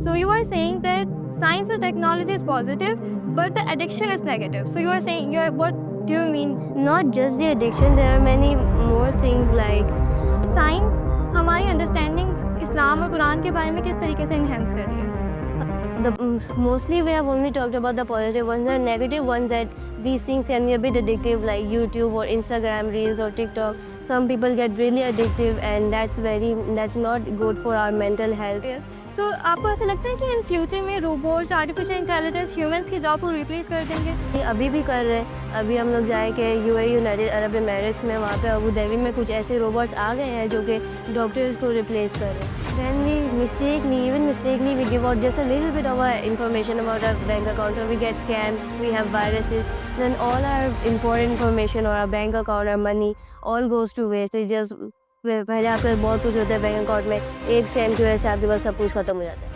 So you are saying that science and technology is positive, but the addiction is negative. So you are saying, what do you mean? Not just the addiction, there are many more things like science हमारी understanding इस्लाम और कुरान के बारे में किस तरीके से enhance कर रही है? mostly we have only talked about the positive ones. There are negative ones that these things can be a bit addictive, like YouTube or Instagram Reels or TikTok. Some people get really addictive, and that's not good for our mental health. Yes. So आपको ऐसा लगता है कि in future में robots, artificial intelligence humans की job को replace कर देंगे? ये अभी भी कर रहे हैं। अभी हम लोग जाए कि यूएई यूनाइटेड अरब एमिरेट्स में, वहाँ पे अबू धाबी में कुछ ऐसे रोबोट्स आ गए हैं जो कि डॉक्टर्स को रिप्लेस कर रहे हैं। Then we mistakenly we give out just a little bit of our information about our bank account, so we get scammed, we have viruses, then all our important information or our bank account, our money all goes to waste. It just पहले आपके बहुत कुछ होता है bank account में, एक scam की वजह से आपके पास सब कुछ खत्म हो जाता है।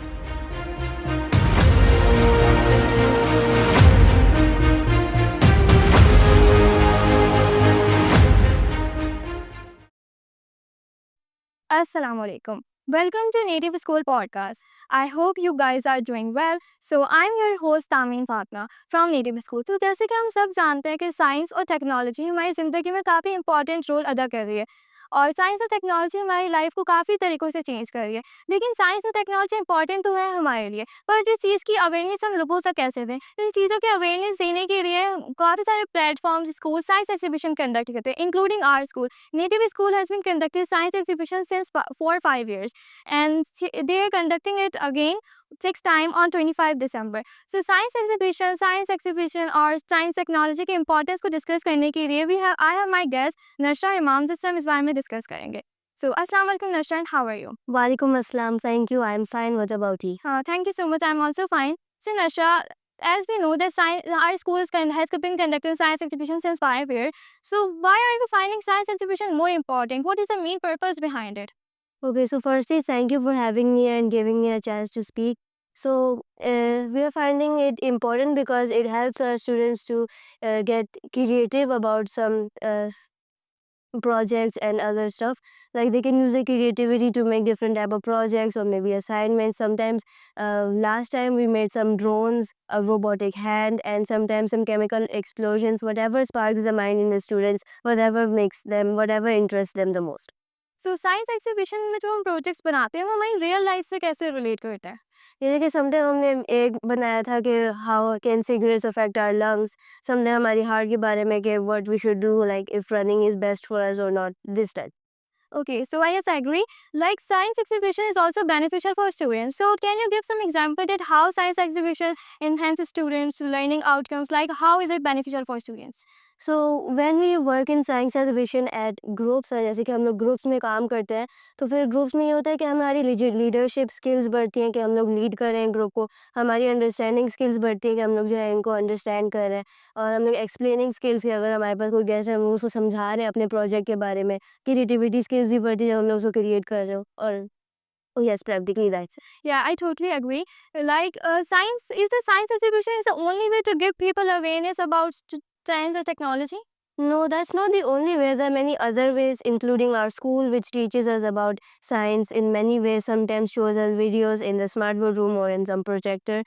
Assalamu alaikum. Welcome to Native School Podcast. I hope you guys are doing well. So I'm your host Tamin Fatma from Native School. तो जैसे कि हम सब जानते हैं कि साइंस और टेक्नोलॉजी हमारी ज़िंदगी में काफ़ी इंपॉर्टेंट रोल अदा कर रही है और साइंस और टेक्नोलॉजी हमारी लाइफ को काफ़ी तरीक़ों से चेंज कर रही है। लेकिन साइंस और टेक्नोलॉजी इंपॉर्टेंट तो है हमारे लिए, पर इस चीज़ की अवेयरनेस हम लोगों तक कैसे दें? इन चीज़ों की अवेयरनेस देने के लिए काफ़ी सारे platforms school science exhibition conduct करते हैं, including our school. Native School has been conducting science exhibition since 4 or 5 years, and they are conducting it again sixth time on 25 December. So science exhibition और science technology के importance को discuss करने के लिए I have my guest नशरा इमाम, जिससे हम इस बारे में discuss करेंगे. So अस्सलाम वालेकुम नशरा, how are you? वालेकुम अस्सलाम, thank you, I am fine. What about you? Thank you so much. I'm also fine. So Nashra, as we know that our school has been conducting science exhibition since 5 years. So why are you finding science exhibition more important? What is the main purpose behind it? Okay, so firstly, thank you for having me and giving me a chance to speak. So we are finding it important because it helps our students to get creative about some projects and other stuff. Like they can use their creativity to make different type of projects or maybe assignments. Sometimes last time we made some drones, a robotic hand, and sometimes some chemical explosions. Whatever sparks the mind in the students, whatever interests them the most. So science exhibition में जो हम projects बनाते हैं वो हमारी real life से कैसे relate करता है? जैसे कि समटाइम हमने एक बनाया था कि how can cigarettes affect our lungs, sometime हमारी हार्ट के बारे में कि what we should do, like if running is best for us और not, this type. Okay, so I agree. Like science exhibition is also beneficial for students. So can you give some example that how science exhibition enhances students' learning outcomes? Like how is it beneficial for students? So when we work in science exhibition at groups, जैसे कि हम लोग groups में काम करते हैं, तो फिर ग्रुप्स में ये होता है कि हमारी लीडरशिप स्किल्स बढ़ती हैं कि हम लोग लीड कर रहे हैं ग्रुप को. हमारी अंडरस्टैंडिंग स्किल्स बढ़ती हैं कि हम लोग जो है इनको अंडरस्टैंड कर रहे हैं. और हम लोग एक्सप्लेनिंग स्किल्स की, अगर हमारे पास कोई गेस्ट है हम उसको समझा रहे हैं अपने प्रोजेक्ट के बारे में. क्रिएटिविटी स्किल्स भी बढ़ती है जब हम लोग उसको क्रिएट कर रहे हो. और yes, practically that's. Yeah, I totally agree. Like science exhibition is the only way to give people awareness about science and technology? No, that's not the only way. There are many other ways, including our school, which teaches us about science in many ways. Sometimes shows us videos in the smartboard room or in some projector.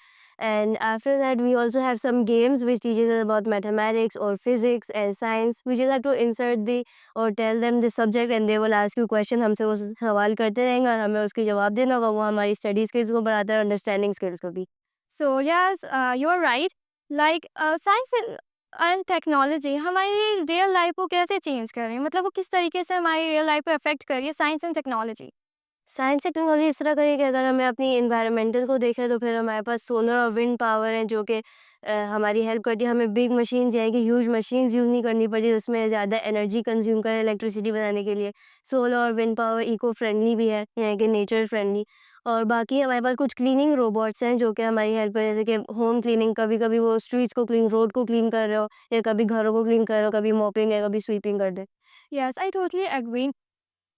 And after that, we also have some games which teaches us about mathematics or physics and science. We just have to insert the or tell them the subject, and they will ask you question. हमसे वो सवाल करते रहेंगे और हमें उसके जवाब देना होगा. वो हमारी स्टडी स्किल्स को बढ़ाता है, अंडरस्टैंडिंग स्किल्स को भी. So yes, you're right. Like science and technology हमारी रियल लाइफ को कैसे चेंज कर रही है, मतलब वो किस तरीके से हमारी रियल लाइफ पे अफेक्ट कर रही है science and technology? Science technology इस तरह करिए कि अगर हमें अपनी इन्वायरमेंटल को देखें तो फिर हमारे पास सोलर और विंड पावर है जो कि हमारी हेल्प करती है. हमें बिग मशीन्स यानी कि ह्यूज मशीन्स यूज़ नहीं करनी पड़ी उसमें ज़्यादा एनर्जी कंज्यूम करें इलेक्ट्रिसिटी बनाने के लिए. सोलर और विंड पावर इको फ्रेंडली भी है यानी कि नेचर फ्रेंडली. और बाकी हमारे पास कुछ क्लीनिंग रोबोट्स हैं जो कि हमारी हेल्प कर, जैसे कि होम क्लीनिंग, कभी कभी वो स्ट्रीट्स को क्लीन, रोड को क्लीन कर रहे हो, या कभी घरों को क्लीन कर रहे हो, कभी मॉपिंग है, कभी स्वीपिंग कर दे. Yes, I totally agree.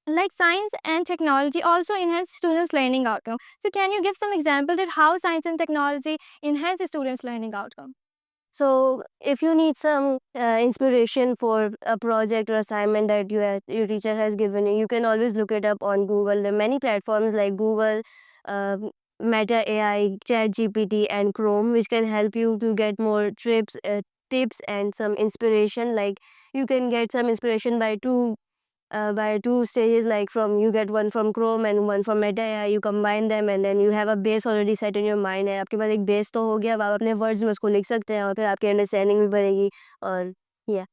Like science and technology also enhance students' learning outcome. So can you give some example that how science and technology enhance students' learning outcome? So if you need some inspiration for a project or assignment that your teacher has given you, you can always look it up on Google. There are many platforms like Google, Meta AI, ChatGPT, and Chrome, which can help you to get more tips, and some inspiration. Like you can get some inspiration by two stages. Like from you get one from Chrome and one from Meta AI. You combine them and then you have a base already set in your mind. है आपके पास एक base तो हो गया, अब आप अपने words में उसको लिख सकते हैं और फिर आपकी understanding भी बढ़ेगी और yeah.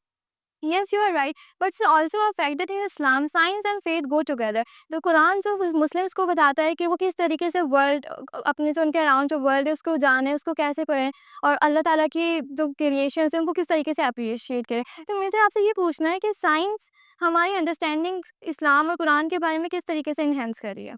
Yes, you are right. But it's also a fact that in Islam, science and faith go together. The Quran जो मुस्लिम्स को बताता है कि वो किस तरीके से वर्ल्ड अपने जो उनके अराउंड जो वर्ल्ड है उसको जाने, उसको कैसे पढ़ें और अल्लाह ताला की जो क्रिएशंस हैं उनको किस तरीके से अप्रिशिएट करें। तो मुझे आपसे ये पूछना है कि साइंस हमारी अंडरस्टैंडिंग इस्लाम और कुरान के बारे में किस तरीके से इन्हेंस कर रही है?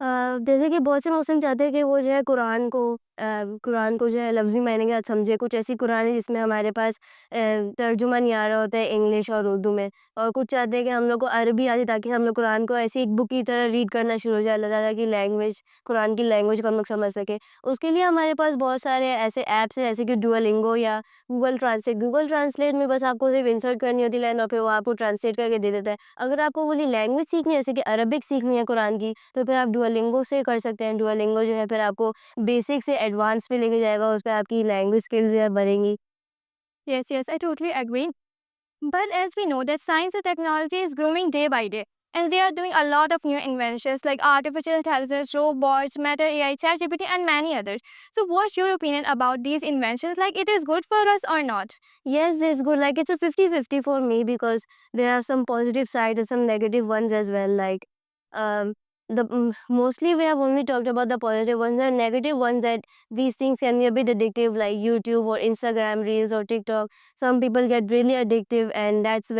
जैसे कि बहुत से मुस्लिम चाहते हैं कि वो जो है कुरान को जो है लफ्ज़ी मायने के साथ समझे। कुछ ऐसी कुरान है जिसमें हमारे पास तर्जुमा नहीं आ रहा होता है इंग्लिश और उर्दू में, और कुछ चाहते हैं कि हम लोग को अरबी आ जाए ताकि हम लोग कुरान को ऐसी एक बुक की तरह रीड करना शुरू हो जाए, अल्लाह ताला की लैंग्वेज, कुरान की लैंग्वेज को हम लोग समझ सकें। उसके लिए हमारे पास बहुत सारे ऐसे ऐप्स हैं जैसे कि डुओलिंगो या गूगल ट्रांसलेट में बस आपको सिर्फ इंसर्ट करनी होती है लाइन और फिर वो आपको ट्रांसलेट करके दे देता है। अगर आपको वो वाली लैंग्वेज सीखनी है जैसे कि अरबिक सीखनी है कुरान की, तो फिर आप डुओलिंगो से कर सकते हैं। डुओलिंगो जो है फिर आपको बेसिक से एडवांस पे लेके जाएगा, उस पे आपकी लैंग्वेज स्किल्स जो है बढ़ेंगी। Yes, yes, I totally agree. But as we know that science and technology is growing day by day, and they are doing a lot of new inventions like artificial intelligence, robots, Meta AI, ChatGPT, and many others. So, what's your opinion about these inventions? Like, it is good for us or not? Yes, it's good. Like it's a 50-50 for me because there are some positive sides and some negative ones as well. Like um mostly we have only talked about the positive ones. There are negative ones that these things can be a bit addictive, like YouTube or Instagram Reels or TikTok. Some people get really addictive, and that's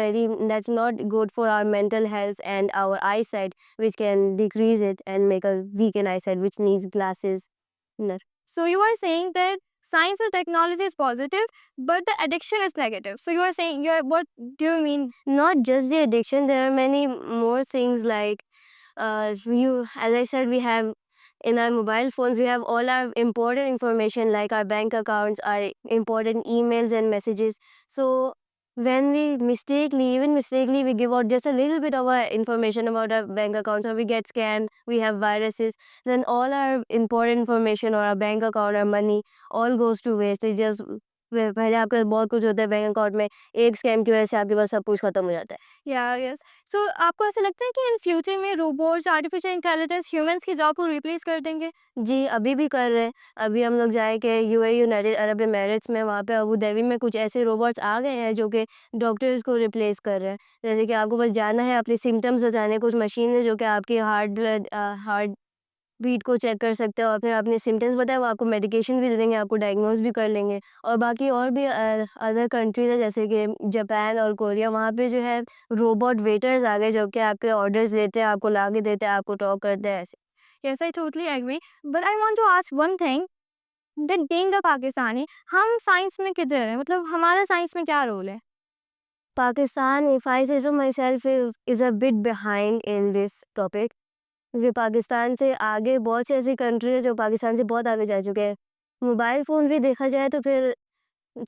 not good for our mental health and our eyesight, which can decrease it and make a weakened eyesight, which needs glasses. No. So, you are saying that science and technology is positive, but the addiction is negative. So, you are saying, what do you mean? Not just the addiction, there are many more things like as I said, we have in our mobile phones, we have all our important information like our bank accounts, our important emails and messages. So when we even mistakenly, we give out just a little bit of our information about our bank accounts, or we get scammed, we have viruses, then all our important information or our bank account, our money, all goes to waste. It just पहले आपका बहुत कुछ होता है bank account में, एक scam की वजह से आपके पास सब कुछ खत्म हो जाता है। Yeah, yes. So, आपको ऐसा लगता है कि इन फ्यूचर में रोबोट्स, आर्टिफिशियल इंटेलिजेंस ह्यूमंस की जॉब को रिप्लेस कर देंगे? जी, अभी भी कर रहे हैं। अभी हम लोग जाए के यूएई, यूनाइटेड अरब एमिरेट्स में, वहाँ पे अबू धाबी में कुछ ऐसे रोबोट्स आ गए हैं जो कि डॉक्टर्स को रिप्लेस कर रहे हैं। जैसे कि आपको बस जाना है अपने सिम्पटम्स बताने, कुछ मशीन है जो कि आपकी हार्ट बीट को चेक कर सकते हैं और फिर आपने सिम्पटम्स बताए, वो आपको मेडिकेशन भी दे देंगे, आपको डायग्नोज़ भी कर लेंगे। और बाकी और भी अदर कंट्रीज़ है जैसे कि जापान और कोरिया, वहाँ पे जो है रोबोट वेटर्स आ गए जो कि आपके ऑर्डर्स लेते हैं, आपको ला के देते हैं, आपको टॉक करते हैं ऐसे। Yes, I totally agree. But I want to ask one thing. That being a Pakistani, हम साइंस में किधर हैं? मतलब हमारा साइंस में क्या रोल है? Pakistan, if I say so myself, is a bit behind in this topic. क्योंकि पाकिस्तान से आगे बहुत सी ऐसी कंट्री है जो पाकिस्तान से बहुत आगे जा चुके हैं। मोबाइल फ़ोन भी देखा जाए तो फिर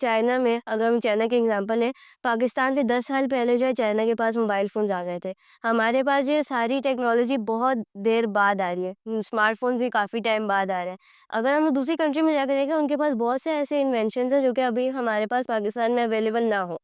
चाइना में, अगर हम चाइना के एग्ज़ाम्पल लें, पाकिस्तान से 10 साल पहले जो है चाइना के पास मोबाइल फ़ोन्स आ गए थे। हमारे पास जो है सारी टेक्नोलॉजी बहुत देर बाद आ रही है। स्मार्टफ़ोन भी काफ़ी टाइम बाद आ रहे हैं। अगर हम दूसरी कंट्री में जाकर देखें, उनके पास बहुत से ऐसे इन्वेंशन्स हैं जो कि अभी हमारे पास पाकिस्तान में अवेलेबल ना हो।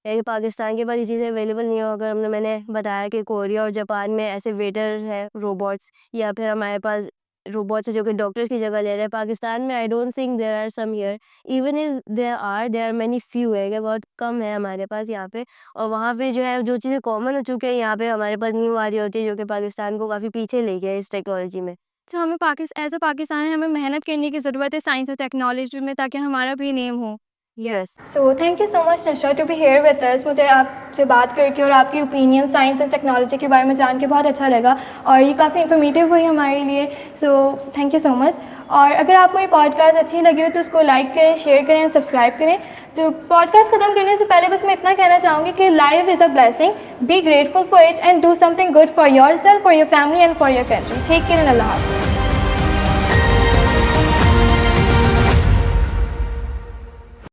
यानी पाकिस्तान के पास ये चीज़ें अवेलेबल नहीं हो। अगर मैंने बताया कि कोरिया और जापान में ऐसे वेटर हैं रोबोट्स, या फिर हमारे पास रोबोट्स हैं जो कि डॉक्टर्स की जगह ले रहे हैं। पाकिस्तान में I don't think there are some here, even if there are many few है, बहुत कम है हमारे पास यहाँ पे। और वहाँ पे जो है जो चीज़ें कॉमन हो चुकी हैं यहाँ पे हमारे पास न्यू आ रही होती है जो कि पाकिस्तान को काफ़ी पीछे ले गया है इस टेक्नोलॉजी में। तो हमें एज़ अ पाकिस्तानी हमें मेहनत करने की ज़रूरत है साइंस और टेक्नोलॉजी में ताकि हमारा भी नेम हो। Yes. So thank you so much नशा to be here with us. मुझे आपसे बात करके और आपकी ओपिनियन साइंस एंड टेक्नोलॉजी के बारे में जान के बहुत अच्छा लगा और ये काफ़ी इन्फॉर्मेटिव हुई हमारे लिए। सो थैंक यू सो मच। और अगर आपको ये पॉडकास्ट अच्छी लगी हो तो उसको लाइक करें, शेयर करें, सब्सक्राइब करें। तो पॉडकास्ट ख़त्म करने से पहले बस मैं इतना कहना चाहूँगी कि life is a blessing, be grateful for it and do something good for your self, for your family and for your country. Take care and अल्लाह हाफ़िज़।